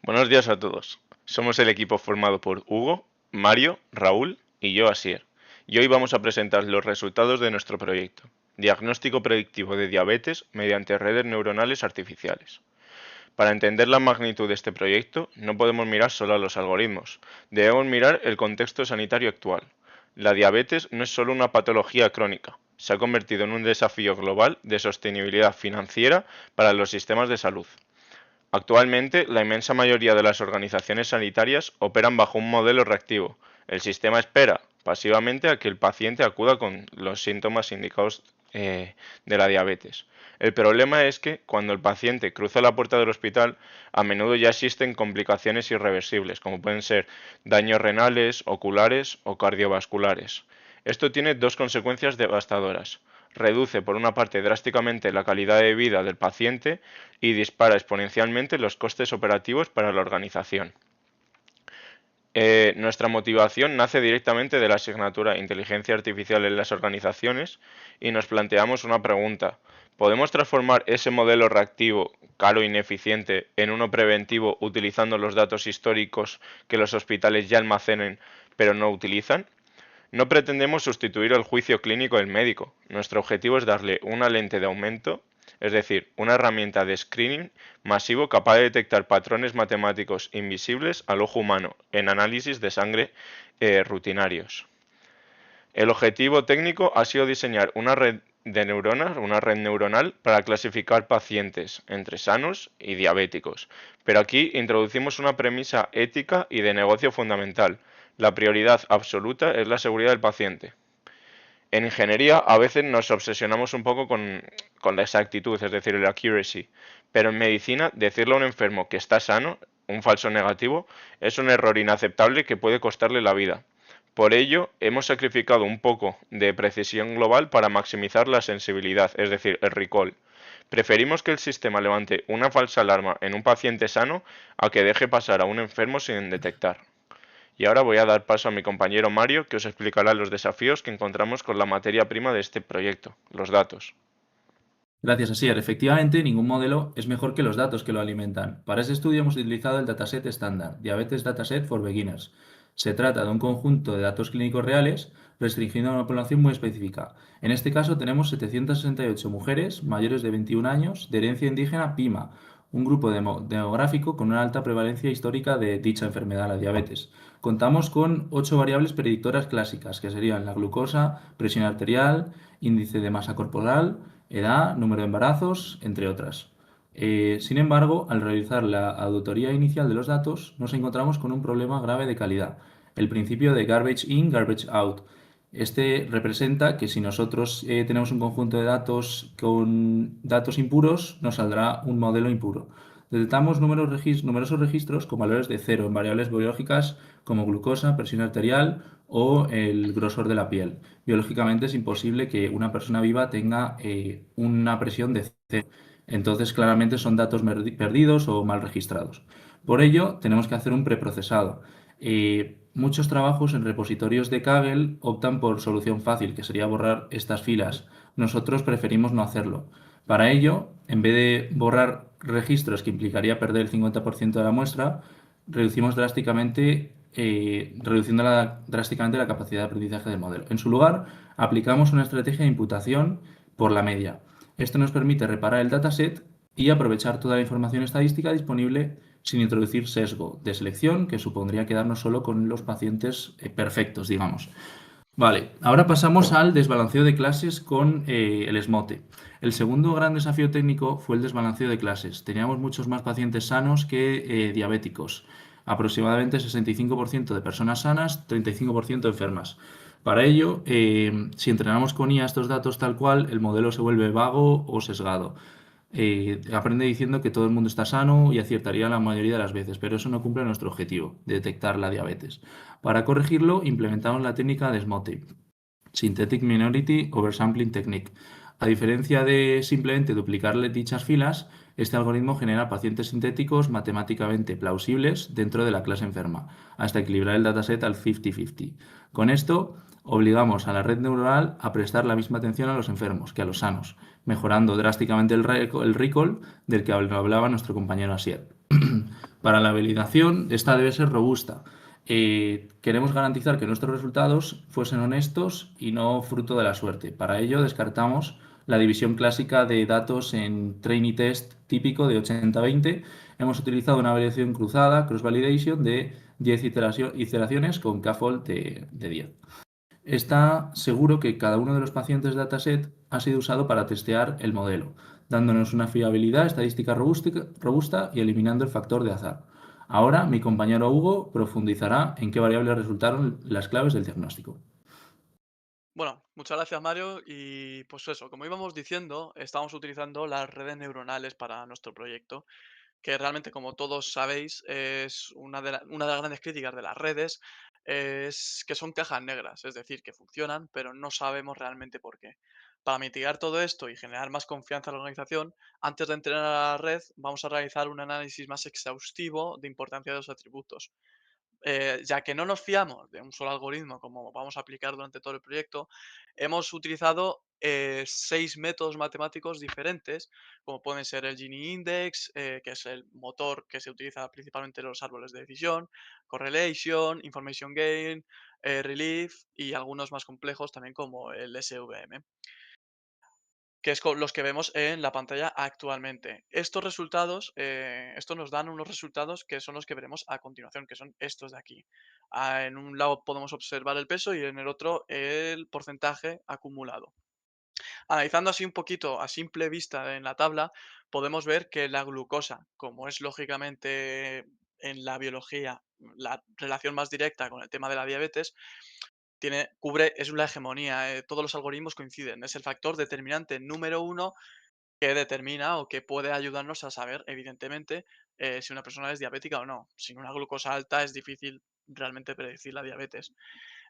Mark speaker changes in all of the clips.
Speaker 1: Buenos días a todos. Somos el equipo formado por Hugo, Mario, Raúl y yo, Asier. Y hoy vamos a presentar los resultados de nuestro proyecto, Diagnóstico Predictivo de Diabetes mediante redes neuronales artificiales. Para entender la magnitud de este proyecto, no podemos mirar solo a los algoritmos, debemos mirar el contexto sanitario actual. La diabetes no es solo una patología crónica, se ha convertido en un desafío global de sostenibilidad financiera para los sistemas de salud. Actualmente, la inmensa mayoría de las organizaciones sanitarias operan bajo un modelo reactivo. El sistema espera pasivamente a que el paciente acuda con los síntomas indicados de la diabetes. El problema es que cuando el paciente cruza la puerta del hospital, a menudo ya existen complicaciones irreversibles, como pueden ser daños renales, oculares o cardiovasculares. Esto tiene dos consecuencias devastadoras. Reduce, por una parte, drásticamente la calidad de vida del paciente y dispara exponencialmente los costes operativos para la organización. Nuestra motivación nace directamente de la asignatura Inteligencia Artificial en las organizaciones y nos planteamos una pregunta. ¿Podemos transformar ese modelo reactivo, caro e ineficiente, en uno preventivo utilizando los datos históricos que los hospitales ya almacenen pero no utilizan? No pretendemos sustituir el juicio clínico del médico. Nuestro objetivo es darle una lente de aumento, es decir, una herramienta de screening masivo capaz de detectar patrones matemáticos invisibles al ojo humano en análisis de sangre rutinarios. El objetivo técnico ha sido diseñar una red de neuronas, una red neuronal para clasificar pacientes entre sanos y diabéticos. Pero aquí introducimos una premisa ética y de negocio fundamental. La prioridad absoluta es la seguridad del paciente. En ingeniería a veces nos obsesionamos un poco con la exactitud, es decir, el accuracy, pero en medicina decirle a un enfermo que está sano, un falso negativo, es un error inaceptable que puede costarle la vida. Por ello, hemos sacrificado un poco de precisión global para maximizar la sensibilidad, es decir, el recall. Preferimos que el sistema levante una falsa alarma en un paciente sano a que deje pasar a un enfermo sin detectar. Y ahora voy a dar paso a mi compañero Mario, que os explicará los desafíos que encontramos con la materia prima de este proyecto, los datos.
Speaker 2: Gracias, Asier. Efectivamente, ningún modelo es mejor que los datos que lo alimentan. Para ese estudio hemos utilizado el dataset estándar, Diabetes Dataset for Beginners. Se trata de un conjunto de datos clínicos reales restringido a una población muy específica. En este caso tenemos 768 mujeres mayores de 21 años de herencia indígena PIMA, un grupo demográfico con una alta prevalencia histórica de dicha enfermedad, la diabetes. Contamos con 8 variables predictoras clásicas, que serían la glucosa, presión arterial, índice de masa corporal, edad, número de embarazos, entre otras. Sin embargo, al realizar la auditoría inicial de los datos, nos encontramos con un problema grave de calidad, el principio de garbage in, garbage out. Este representa que si nosotros tenemos un conjunto de datos con datos impuros, nos saldrá un modelo impuro. Detectamos numerosos registros con valores de cero en variables biológicas como glucosa, presión arterial o el grosor de la piel. Biológicamente es imposible que una persona viva tenga una presión de cero. Entonces, claramente son datos perdidos o mal registrados. Por ello, tenemos que hacer un preprocesado. Muchos trabajos en repositorios de Kaggle optan por solución fácil, que sería borrar estas filas. Nosotros preferimos no hacerlo. Para ello, en vez de borrar registros que implicaría perder el 50% de la muestra, reducimos reduciendo drásticamente la capacidad de aprendizaje del modelo. En su lugar, aplicamos una estrategia de imputación por la media. Esto nos permite reparar el dataset y aprovechar toda la información estadística disponible sin introducir sesgo de selección, que supondría quedarnos solo con los pacientes perfectos, digamos. Vale, ahora pasamos al desbalanceo de clases con el SMOTE. El segundo gran desafío técnico fue el desbalanceo de clases. Teníamos muchos más pacientes sanos que diabéticos. Aproximadamente 65% de personas sanas, 35% enfermas. Para ello, si entrenamos con IA estos datos tal cual, el modelo se vuelve vago o sesgado. Aprende diciendo que todo el mundo está sano y aciertaría la mayoría de las veces, pero eso no cumple nuestro objetivo, detectar la diabetes. Para corregirlo, implementamos la técnica de SMOTE, Synthetic Minority Oversampling Technique. A diferencia de simplemente duplicarle dichas filas, este algoritmo genera pacientes sintéticos matemáticamente plausibles dentro de la clase enferma, hasta equilibrar el dataset al 50-50. Con esto, obligamos a la red neuronal a prestar la misma atención a los enfermos que a los sanos, mejorando drásticamente el recall del que hablaba nuestro compañero Asier. Para la validación, esta debe ser robusta. Queremos garantizar que nuestros resultados fuesen honestos y no fruto de la suerte. Para ello, descartamos la división clásica de datos en trainee test típico de 80-20. Hemos utilizado una validación cruzada, cross-validation, de 10 iteraciones con k-fold de 10. Está seguro que cada uno de los pacientes de dataset ha sido usado para testear el modelo, dándonos una fiabilidad estadística robusta y eliminando el factor de azar. Ahora mi compañero Hugo profundizará en qué variables resultaron las claves del diagnóstico.
Speaker 3: Bueno, muchas gracias Mario y pues eso, como íbamos diciendo, estamos utilizando las redes neuronales para nuestro proyecto, que realmente como todos sabéis es una de las grandes críticas de las redes, es que son cajas negras, es decir, que funcionan pero no sabemos realmente por qué. Para mitigar todo esto y generar más confianza en la organización, antes de entrenar a la red vamos a realizar un análisis más exhaustivo de importancia de los atributos. Ya que no nos fiamos de un solo algoritmo como vamos a aplicar durante todo el proyecto, hemos utilizado 6 métodos matemáticos diferentes, como pueden ser el Gini Index, que es el motor que se utiliza principalmente en los árboles de decisión, Correlation, Information Gain, Relief y algunos más complejos también como el SVM, que es con los que vemos en la pantalla actualmente. Estos resultados, estos nos dan unos resultados que son los que veremos a continuación, que son estos de aquí. En un lado podemos observar el peso y en el otro el porcentaje acumulado. Analizando así un poquito a simple vista en la tabla, podemos ver que la glucosa, como es lógicamente en la biología la relación más directa con el tema de la diabetes, es la hegemonía, todos los algoritmos coinciden, es el factor determinante número uno que determina o que puede ayudarnos a saber, evidentemente, si una persona es diabética o no. Sin una glucosa alta es difícil realmente predecir la diabetes.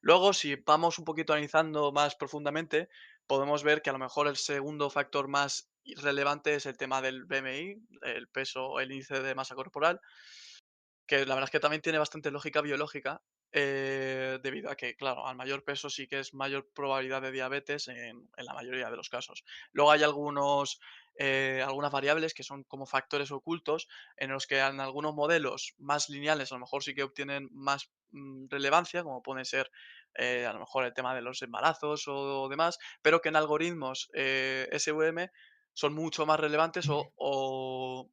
Speaker 3: Luego, si vamos un poquito analizando más profundamente, podemos ver que a lo mejor el segundo factor más relevante es el tema del BMI, el peso, el índice de masa corporal, que la verdad es que también tiene bastante lógica biológica, debido a que, claro, al mayor peso sí que es mayor probabilidad de diabetes en la mayoría de los casos. Luego hay algunas variables que son como factores ocultos, en los que en algunos modelos más lineales a lo mejor sí que obtienen más relevancia, como puede ser a lo mejor el tema de los embarazos o demás, pero que en algoritmos SVM son mucho más relevantes o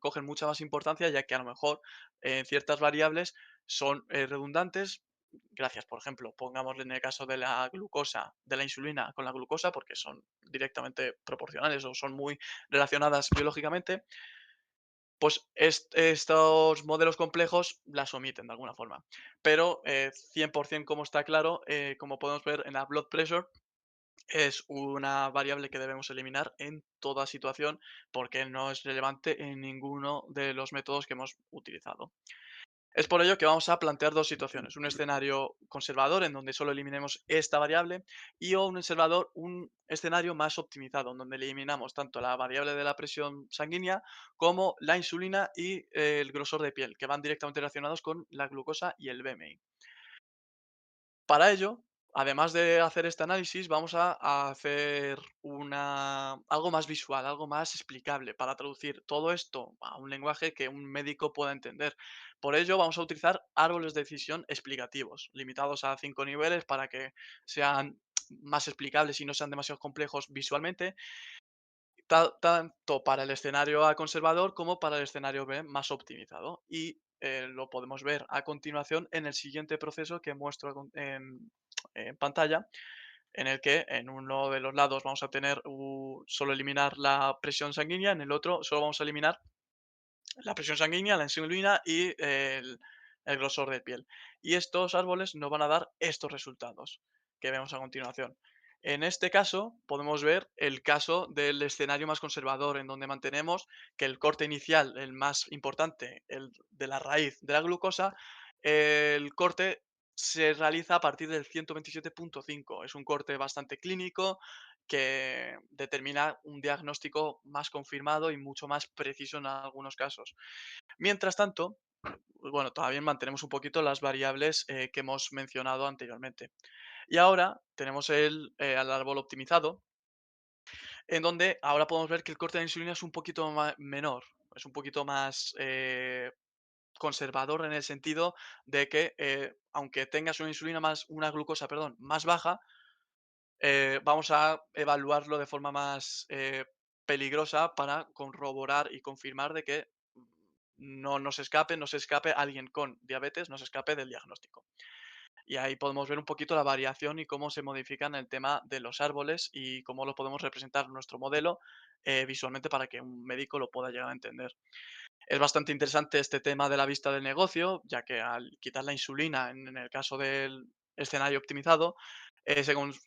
Speaker 3: cogen mucha más importancia, ya que a lo mejor ciertas variables son redundantes. Gracias, por ejemplo, pongámosle en el caso de la glucosa, de la insulina con la glucosa, porque son directamente proporcionales o son muy relacionadas biológicamente, pues estos modelos complejos las omiten de alguna forma. Pero 100% como está claro, como podemos ver en la blood pressure, es una variable que debemos eliminar en toda situación porque no es relevante en ninguno de los métodos que hemos utilizado. Es por ello que vamos a plantear dos situaciones, un escenario conservador en donde solo eliminemos esta variable un escenario más optimizado en donde eliminamos tanto la variable de la presión sanguínea como la insulina y el grosor de piel, que van directamente relacionados con la glucosa y el BMI. Para ello, además de hacer este análisis, vamos a hacer algo más visual, algo más explicable para traducir todo esto a un lenguaje que un médico pueda entender. Por ello, vamos a utilizar árboles de decisión explicativos, limitados a 5 niveles para que sean más explicables y no sean demasiado complejos visualmente, tanto para el escenario A conservador como para el escenario B más optimizado. Y lo podemos ver a continuación en el siguiente proceso que muestro en pantalla, en el que en uno de los lados vamos a tener solo eliminar la presión sanguínea, en el otro solo vamos a eliminar la presión sanguínea, la insulina y el grosor de piel. Y estos árboles nos van a dar estos resultados que vemos a continuación. En este caso, podemos ver el caso del escenario más conservador, en donde mantenemos que el corte inicial, el más importante, el de la raíz de la glucosa, el corte se realiza a partir del 127,5. Es un corte bastante clínico que determina un diagnóstico más confirmado y mucho más preciso en algunos casos. Mientras tanto, bueno, todavía mantenemos un poquito las variables que hemos mencionado anteriormente. Y ahora tenemos al árbol optimizado, en donde ahora podemos ver que el corte de la insulina es un poquito menor, es un poquito más conservador en el sentido de que, aunque tengas una glucosa, perdón, más baja, vamos a evaluarlo de forma más peligrosa para corroborar y confirmar de que no se escape alguien con diabetes, no se escape del diagnóstico. Y ahí podemos ver un poquito la variación y cómo se modifican el tema de los árboles y cómo lo podemos representar en nuestro modelo visualmente para que un médico lo pueda llegar a entender. Es bastante interesante este tema de la vista del negocio, ya que al quitar la insulina, en el caso del escenario optimizado,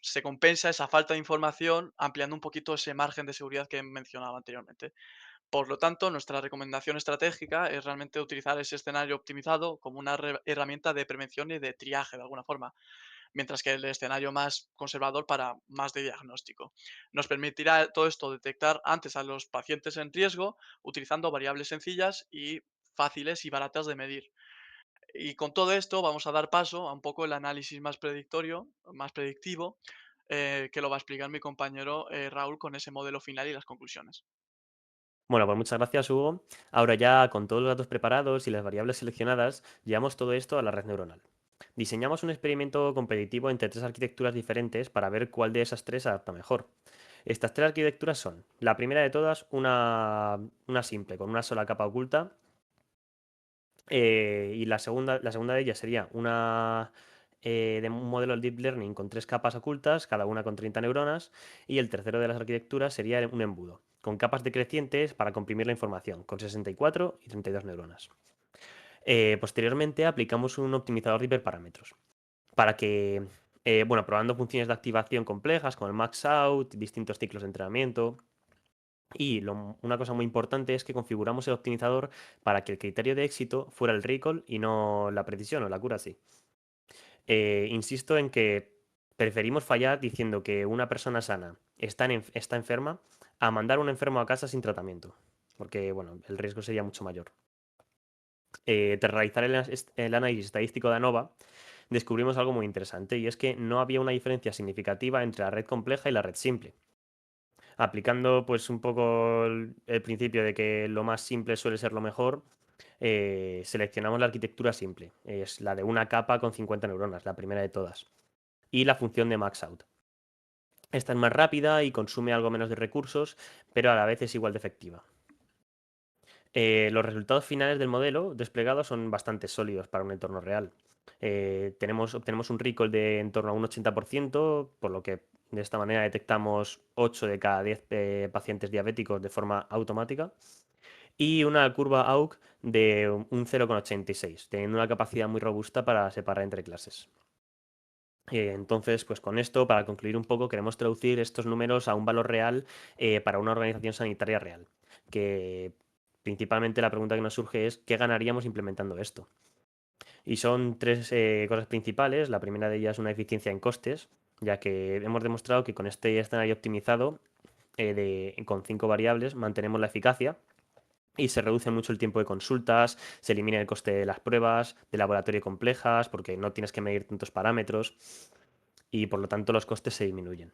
Speaker 3: se compensa esa falta de información ampliando un poquito ese margen de seguridad que mencionaba anteriormente. Por lo tanto, nuestra recomendación estratégica es realmente utilizar ese escenario optimizado como una herramienta de prevención y de triaje de alguna forma, mientras que el escenario más conservador para más de diagnóstico. Nos permitirá todo esto detectar antes a los pacientes en riesgo utilizando variables sencillas y fáciles y baratas de medir. Y con todo esto vamos a dar paso a un poco el análisis más predictorio, más predictivo, que lo va a explicar mi compañero Raúl con ese modelo final y las conclusiones.
Speaker 4: Bueno, pues muchas gracias, Hugo. Ahora ya con todos los datos preparados y las variables seleccionadas, llevamos todo esto a la red neuronal. Diseñamos un experimento competitivo entre tres arquitecturas diferentes para ver cuál de esas tres se adapta mejor. Estas tres arquitecturas son, la primera de todas, una simple, con una sola capa oculta, y la segunda de ellas sería de un modelo de Deep Learning con tres capas ocultas, cada una con 30 neuronas, y el tercero de las arquitecturas sería un embudo, con capas decrecientes para comprimir la información, con 64 y 32 neuronas. Posteriormente aplicamos un optimizador de hiperparámetros para que, bueno, probando funciones de activación complejas como el max out, distintos ciclos de entrenamiento. Y una cosa muy importante es que configuramos el optimizador para que el criterio de éxito fuera el recall y no la precisión o la accuracy. Insisto en que preferimos fallar diciendo que una persona sana está enferma a mandar a un enfermo a casa sin tratamiento, porque bueno, el riesgo sería mucho mayor. Tras realizar el análisis estadístico de ANOVA, descubrimos algo muy interesante y es que no había una diferencia significativa entre la red compleja y la red simple. Aplicando pues un poco el principio de que lo más simple suele ser lo mejor, seleccionamos la arquitectura simple. Es la de una capa con 50 neuronas, la primera de todas. Y la función de max out. Esta es más rápida y consume algo menos de recursos, pero a la vez es igual de efectiva. Los resultados finales del modelo desplegado son bastante sólidos para un entorno real. Obtenemos un recall de en torno a un 80%, por lo que de esta manera detectamos 8 de cada 10 pacientes diabéticos de forma automática. Y una curva AUC de un 0,86, teniendo una capacidad muy robusta para separar entre clases. Entonces, pues con esto, para concluir un poco, queremos traducir estos números a un valor real para una organización sanitaria real. Que principalmente la pregunta que nos surge es, ¿qué ganaríamos implementando esto? Y son tres cosas principales. La primera de ellas es una eficiencia en costes, ya que hemos demostrado que con este escenario optimizado con 5 variables mantenemos la eficacia y se reduce mucho el tiempo de consultas, se elimina el coste de las pruebas de laboratorio complejas porque no tienes que medir tantos parámetros y por lo tanto los costes se disminuyen.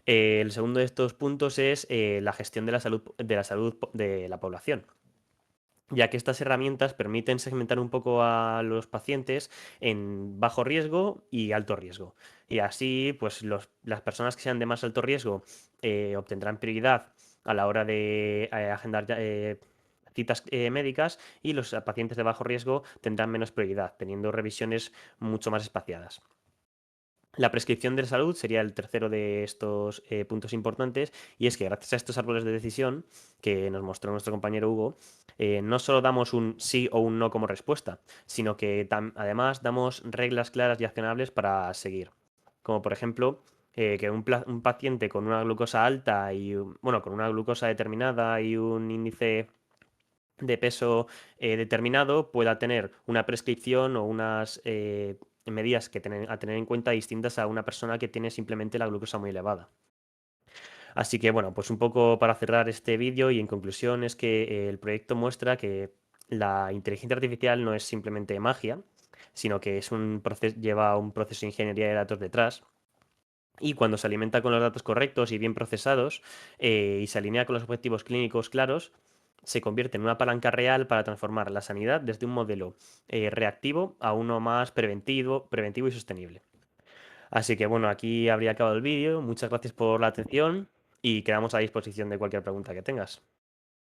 Speaker 4: El segundo de estos puntos es la gestión de la salud de la población, ya que estas herramientas permiten segmentar un poco a los pacientes en bajo riesgo y alto riesgo. Y así, pues las personas que sean de más alto riesgo obtendrán prioridad a la hora de agendar citas médicas y los pacientes de bajo riesgo tendrán menos prioridad, teniendo revisiones mucho más espaciadas. La prescripción de la salud sería el tercero de estos puntos importantes, y es que gracias a estos árboles de decisión que nos mostró nuestro compañero Hugo, no solo damos un sí o un no como respuesta, sino que además damos reglas claras y accionables para seguir. Como por ejemplo, que un paciente con una glucosa alta bueno, con una glucosa determinada y un índice de peso determinado pueda tener una prescripción o unas medidas a tener en cuenta distintas a una persona que tiene simplemente la glucosa muy elevada. Así que bueno, pues un poco para cerrar este vídeo y en conclusión es que el proyecto muestra que la inteligencia artificial no es simplemente magia, sino que lleva un proceso de ingeniería de datos detrás. Y cuando se alimenta con los datos correctos y bien procesados y se alinea con los objetivos clínicos claros, se convierte en una palanca real para transformar la sanidad desde un modelo reactivo a uno más preventivo y sostenible. Así que bueno, aquí habría acabado el vídeo. Muchas gracias por la atención y quedamos a disposición de cualquier pregunta que tengas.